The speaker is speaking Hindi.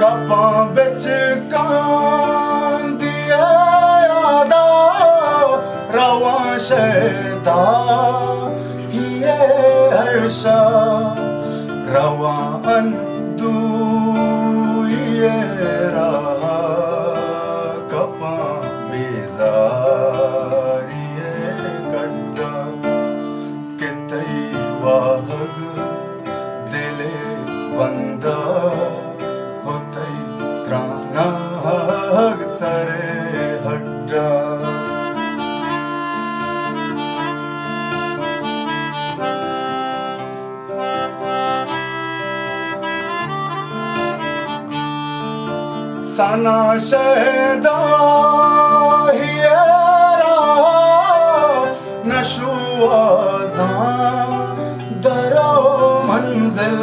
कपां बिच कांदी यादा रवां शैदा हिए हर्षा रवां दूए रहा कपां बेजारिए कट्टा कितई वाहग दिले बंदा होतई त्राना हग सरे हड्डा सना शहदा हिए रहा नशुआज़ां दरो मंजिल